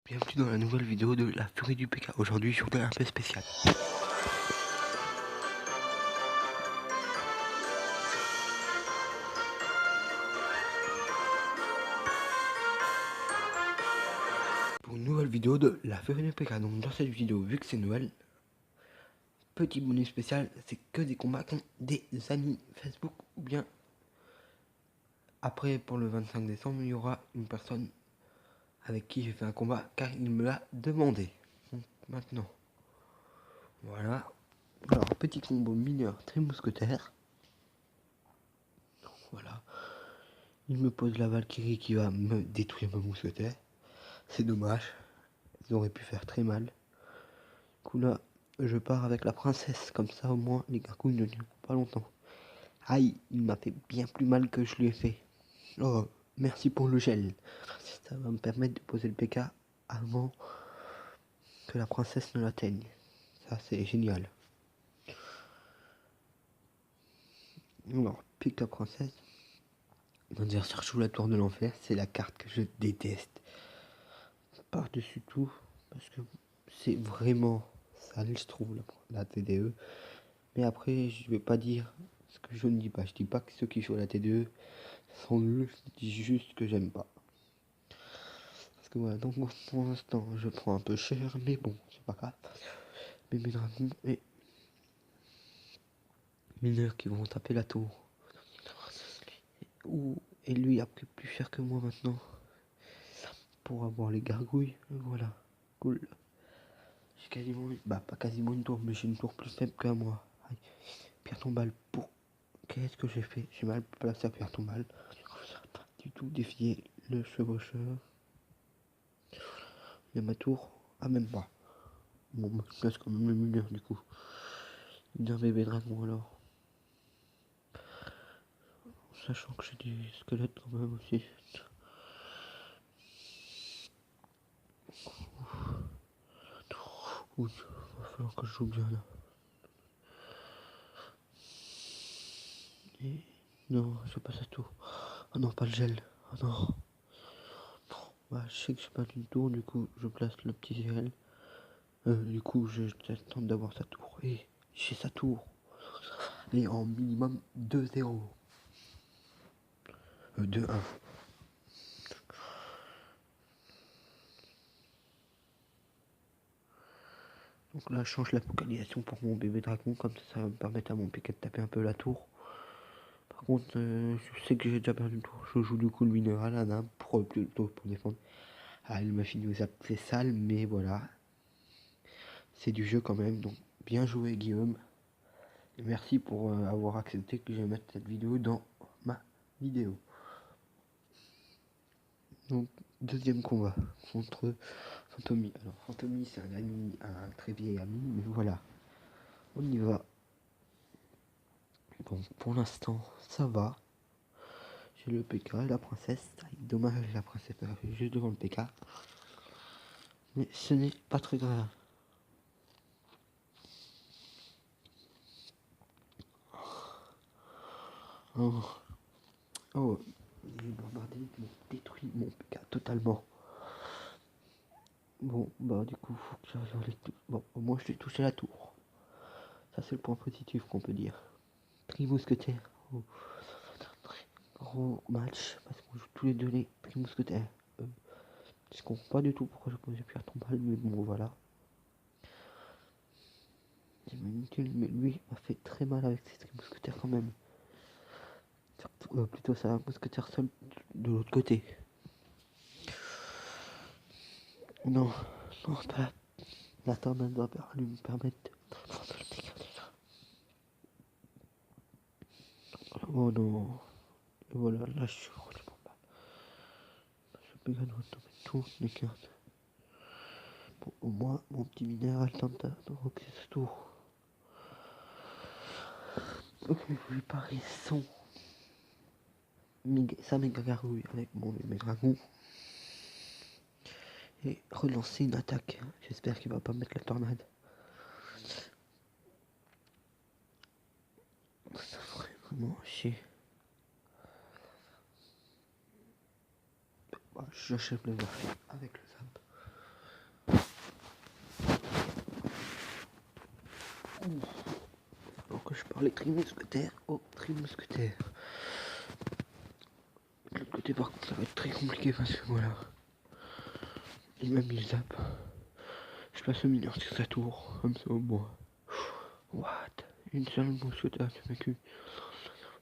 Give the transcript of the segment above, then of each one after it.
Bienvenue dans la nouvelle vidéo de la furie du PK. Aujourd'hui, journée un peu spéciale. Pour une nouvelle vidéo de la furie du PK. Donc dans cette vidéo, vu que c'est Noël, petit bonus spécial, c'est que des combats contre des amis Facebook ou bien après pour le 25 décembre, il y aura une personne avec qui j'ai fait un combat car il me l'a demandé. Donc maintenant, voilà. Alors petit combo mineur très mousquetaire. Voilà. Il me pose la Valkyrie qui va me détruire mon mousquetaire. C'est dommage. Ils auraient pu faire très mal. Du coup là, je pars avec la princesse. Comme ça au moins les gargouilles ne durent pas longtemps. Aïe, il m'a fait bien plus mal que je lui ai fait. Oh, merci pour le gel. Ça va me permettre de poser le PK avant que la princesse ne l'atteigne. Ça c'est génial. Alors, pique la princesse. L'adversaire joue la tour de l'enfer. C'est la carte que je déteste. Par-dessus tout, parce que c'est vraiment sale, je trouve, la TDE. Mais après, je vais pas dire ce que je ne dis pas. Je dis pas que ceux qui jouent à la TDE sont nuls, je dis juste que j'aime pas. Parce que voilà, donc pour l'instant, je prends un peu cher, mais bon, c'est pas grave. Mais mes dragons et mineurs qui vont taper la tour. Et lui a pris plus cher que moi maintenant. Pour avoir les gargouilles, voilà. Cool. J'ai quasiment, pas quasiment une tour, mais j'ai une tour plus faible que moi. Aïe. Pierre tombale pour... Qu'est-ce que j'ai fait? J'ai mal placé à pierre tombale. Pas du tout défier le chevaucheur. Il y a ma tour. Ah, même pas. Bon, bah, je laisse quand même le mineur du coup. D'un bébé dragon alors. Sachant que j'ai des squelettes quand même aussi. Ouh, va falloir que je joue bien là. Et... Non, je passe à tout. Oh non, pas le gel. Oh non. Bah, je sais que je pas d'une tour, du coup je place le petit gel. Du coup je tente d'avoir sa tour. Et j'ai sa tour. Et en minimum 2-0. 2-1. Donc là je change la focalisation pour mon bébé dragon, comme ça va me permettre à mon piquet de taper un peu la tour. Par contre je sais que j'ai déjà perdu une tour. Je joue du coup le minéral à nain plutôt pour défendre. Ah, il m'a fini aux c'est sale, mais voilà. C'est du jeu quand même, donc bien joué Guillaume. Et merci pour avoir accepté que je mette cette vidéo dans ma vidéo. Donc deuxième combat contre Fantomy. Alors Fantomy c'est un ami, un très vieil ami, mais voilà. On y va. Bon pour l'instant ça va. J'ai le PK et la princesse. Dommage la princesse est juste devant le PK. Mais ce n'est pas très grave. Oh, oh. Les bombardiers m'ont détruit mon PK totalement. Bon, bah du coup, faut que j'arrive les toucher. Bon, au moins je l'ai touché la tour. Ça c'est le point positif qu'on peut dire. Tri-mousquetaire. Oh. Gros match, parce qu'on joue tous les deux les tri-mousquetaires. Je comprends pas du tout pourquoi je posais Pierre Tombale, mais bon voilà. C'est inutile, mais lui m'a fait très mal avec ses tri-mousquetaires quand même. Plutôt ça, un mousquetaire seul de l'autre côté. Non, non, pas la tornade doit lui me permettre de... Oh non. Et voilà, là je suis franchement pas. Je peux gagner toutes les cartes. Bon, au moins, mon petit minéral tente de rocker ce tour. Ok, je lui parie sa méga gargouille avec mon bébé dragon. Et relancer une attaque. J'espère qu'il va pas mettre la tornade. Ça ferait vraiment chier. Bah, j'achève le verre avec le zap. les Tri-Mousquetaires aux Tri-Mousquetaires. De l'autre côté, par contre, ça va être très compliqué parce que voilà. Il m'a mis le zap. Je passe le mineur sur sa tour, comme ça au moins. What? Une seule mousquetaire qui m'a cul.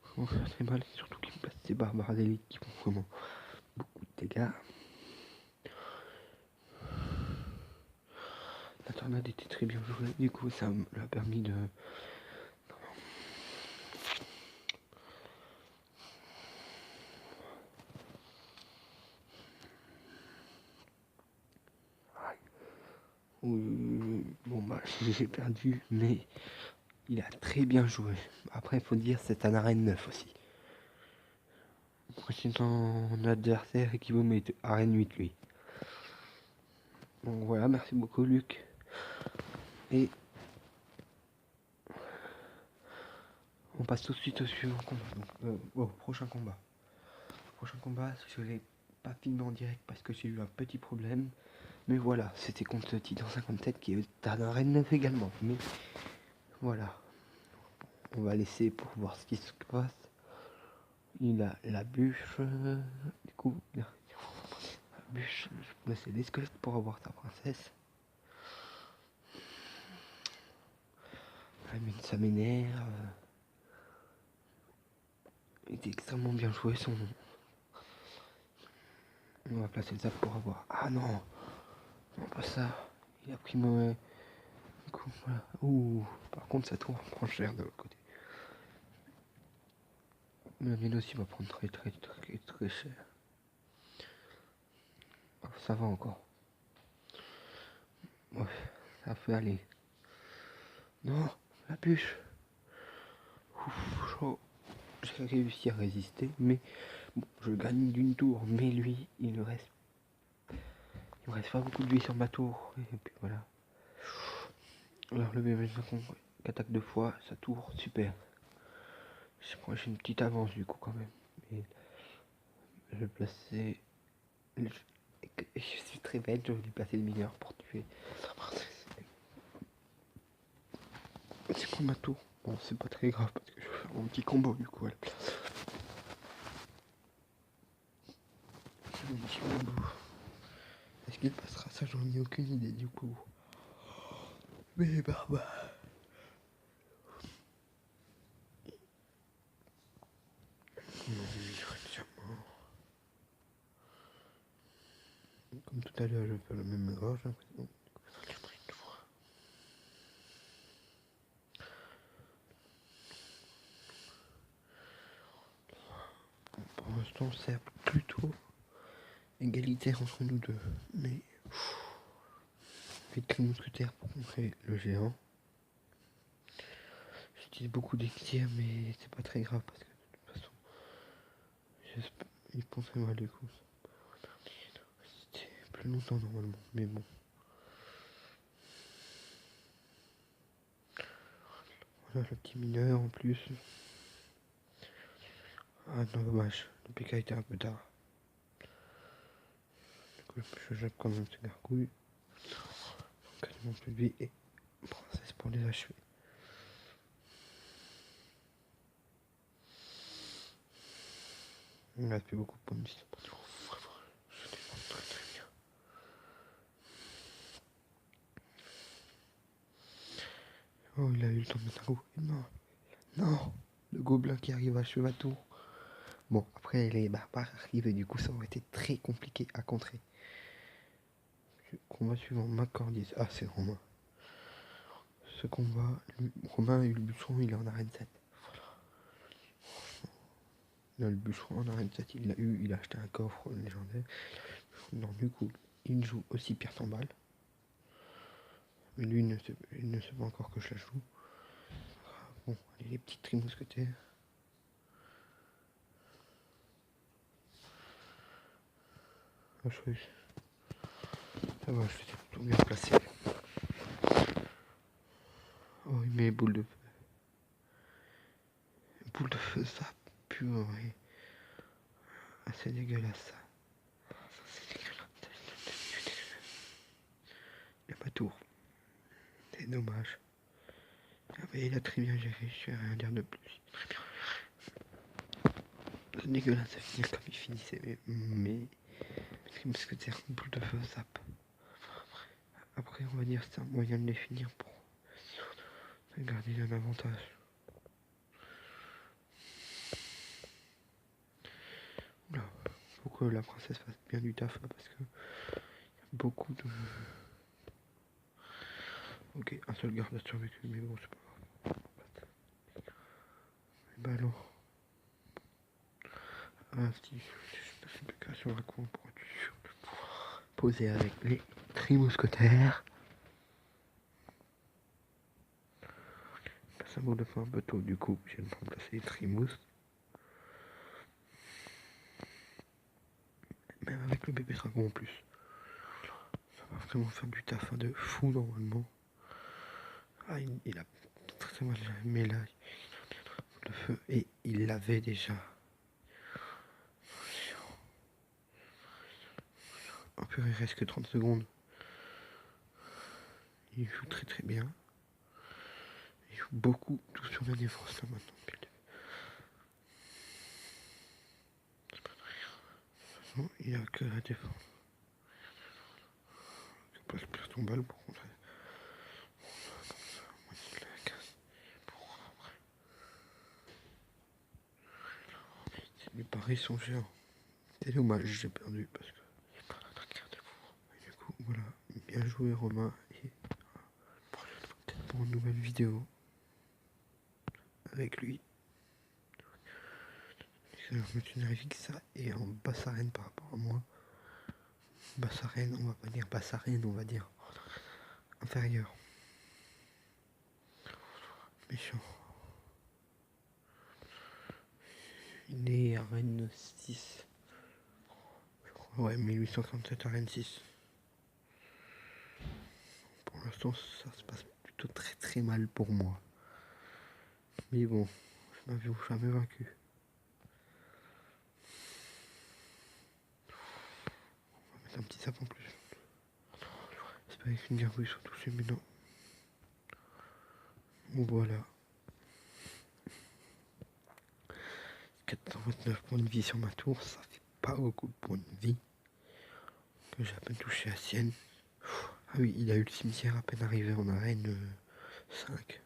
Ça va faire très mal, surtout qu'il me passe ces barbares d'élite qui font vraiment beaucoup de dégâts. La tornade était très bien jouée, du coup ça m'a permis de... Bon bah j'ai perdu, mais il a très bien joué. Après il faut dire c'est un arène 9 aussi. Précédent adversaire équivaut mais arène 8 lui. Donc voilà, merci beaucoup Luc. Et on passe tout de suite au suivant combat. Donc, au prochain combat. Prochain combat, je l'ai pas filmé en direct parce que j'ai eu un petit problème. Mais voilà, c'était contre Titan 57 qui est un arène 9 également. Mais voilà, on va laisser pour voir ce qui se passe. Il a la bûche, du coup, la bûche, je vais laisser les squelettes pour avoir ta princesse. Mais ça m'énerve. Il était extrêmement bien joué son nom. On va placer le zap pour avoir. Ah non, non pas ça. Il a pris mauvais. Du coup, voilà. Ouh, par contre, ça tourne prend cher de l'autre côté. Mais la mienne aussi va prendre très cher. Oh, ça va encore. Ouais, ça peut aller. Non, la bûche. Ouf, chaud. J'ai réussi à résister, mais bon, je gagne d'une tour. Mais lui, il me reste pas beaucoup de vie sur ma tour. Et puis voilà. Alors le bébé attaque 2 fois, sa tour, super. J'ai une petite avance du coup quand même. Et je vais placer. Je suis très bête, je vais placer le mineur pour tuer. C'est quoi ma tour? Bon, c'est pas très grave parce que je vais faire mon petit combo du coup à la place. Mon petit combo. Est-ce qu'il passera ça? J'en ai aucune idée du coup. Mais barba. Comme tout à l'heure, je vais faire la même erreur, j'ai l'impression. Pour l'instant, c'est plutôt égalitaire entre nous deux. Mais vite le mousquetaire pour contrer le géant. J'utilise beaucoup d'élixir, mais c'est pas très grave parce que de toute façon, il penserait mal du coup. C'était plus longtemps normalement, mais bon. Voilà le petit mineur en plus. Ah non, dommage, le PK était un peu tard. Du coup, je jette quand même ces gargouilles. Quasiment plus de vie et princesse pour les achever. Il ne reste plus beaucoup de points de vie. Je défends très bien. Oh, il a eu le temps de mettre un coup. Non, non, le gobelin qui arrive à achever ma tour. Bon, après les barbares arrivent et du coup ça aurait été très compliqué à contrer. Combat suivant, Macordis. Ah, c'est Romain. Ce combat, Romain a eu le bûcheron, il est en arène 7. Voilà. Il a le bûcheron en arène 7, il l'a eu, il a acheté un coffre légendaire. Non, du coup, il joue aussi pierre tombale. Mais lui, il ne sait pas encore que je la joue. Bon, allez, les petits Tri-Mousquetaires. Ah, ça va, je suis plutôt bien placé. Oh, il met boule de feu. Boule de feu, ça pue, oui. Ah, c'est dégueulasse, ça. C'est dégueulasse. Il n'y a pas tour. C'est dommage. Ah bah, il a très bien géré, je vais rien dire de plus. C'est dégueulasse à finir comme il finissait, mais Crime Mousquetaire, boule de feu, zap. Après, on va dire c'est un moyen de les finir pour garder un avantage. Oula, faut que la princesse fasse bien du taf là, parce que y a beaucoup de... Ok, un seul garde a survécu, mais bon, c'est pas grave. Bah alors... Ah si, je ne sais plus qu'à sur un coin pour être sûr de pouvoir poser avec les Trimousquetaires. Ça vaut de faire un peu tôt, du coup, je viens de remplacer les Trimous. Même avec le bébé dragon en plus. Ça va vraiment faire du taf de fou normalement. Ah, il a très mal mais là, le feu, et il l'avait déjà. Oh purée, il reste que 30 secondes. Il joue très très bien. Il joue beaucoup tout sur la défense là maintenant. Non, il n'y a que la défense. Je passe plus ton balle pour qu'on mes paris sont géants. C'est dommage, j'ai perdu parce que j'ai pas la carte. Et du coup, voilà. Bien joué Romain. Et peut-être pour une nouvelle vidéo avec lui. Je me suis que ça et en basse arène par rapport à moi. Basse arène, on va pas dire basse arène, on va dire inférieur. Méchant. Il est arène 6. Je crois, ouais, 1837 arène 6. Pour l'instant, ça se passe plutôt très très mal pour moi. Mais bon, je m'avais jamais vaincu. On va mettre un petit sap en plus. J'espère qu'une gargouille soit touchée, mais non. Bon, voilà. 429 points de vie sur ma tour, ça fait pas beaucoup de points de vie. Que j'ai à peine touché à Sienne. Ah oui, il a eu le cimetière à peine arrivé en arène 5.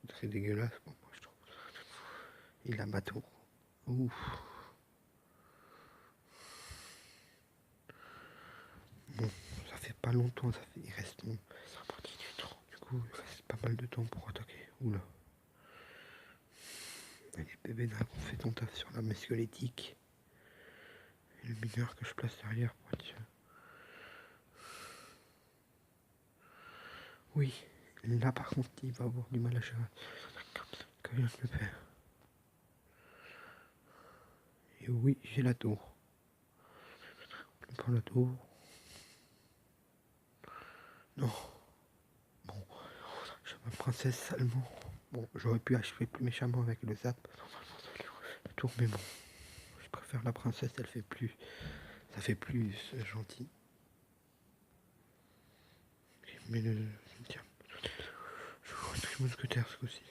C'est très dégueulasse pour moi, je trouve. Il a ma tour. Ouf. Bon, ça fait pas longtemps, il reste 5 minutes. Du coup, il reste pas mal de temps pour attaquer. Oula. Allez, bébé dragon, fais ton taf sur l'arme squelettique. Et le mineur que je place derrière pour être sûr. Oui, là par contre, il va avoir du mal à gérer. Que vient de le faire. Et oui, j'ai la tour. Je prends la tour. Non. Bon, j'ai ma princesse salement. Bon, j'aurais pu achever plus méchamment avec le zap. Le tour, mais bon. Je préfère la princesse, elle fait plus. Ça fait plus gentil. Mais le. Tiens. Je vois un très mousquetaire ce coup-ci.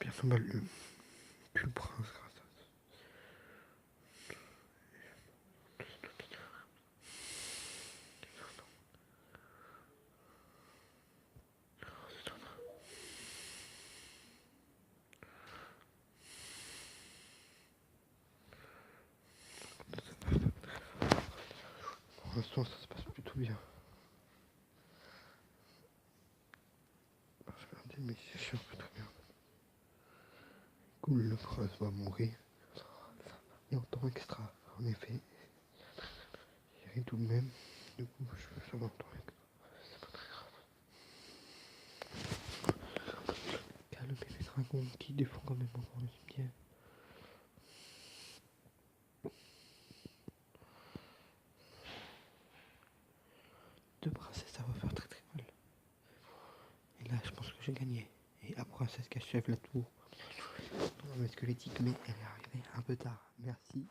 Bientôt mal le. Plus le prince grâce à ça. Pour l'instant, ça se passe plutôt bien. Je vais regarder, mais c'est chiant, plutôt bien. Cool, le prince va mourir. Et en temps extra, en effet. Il rit tout de même. Du coup, je veux savoir en temps extra. Car le bébé dragon qui défend quand même encore le cimetière. Deux princesses, ça va faire très très mal. Et là, je pense que j'ai gagné. Et la princesse qui achève la tour. Dans la squelettique, mais elle est arrivée un peu tard. Merci.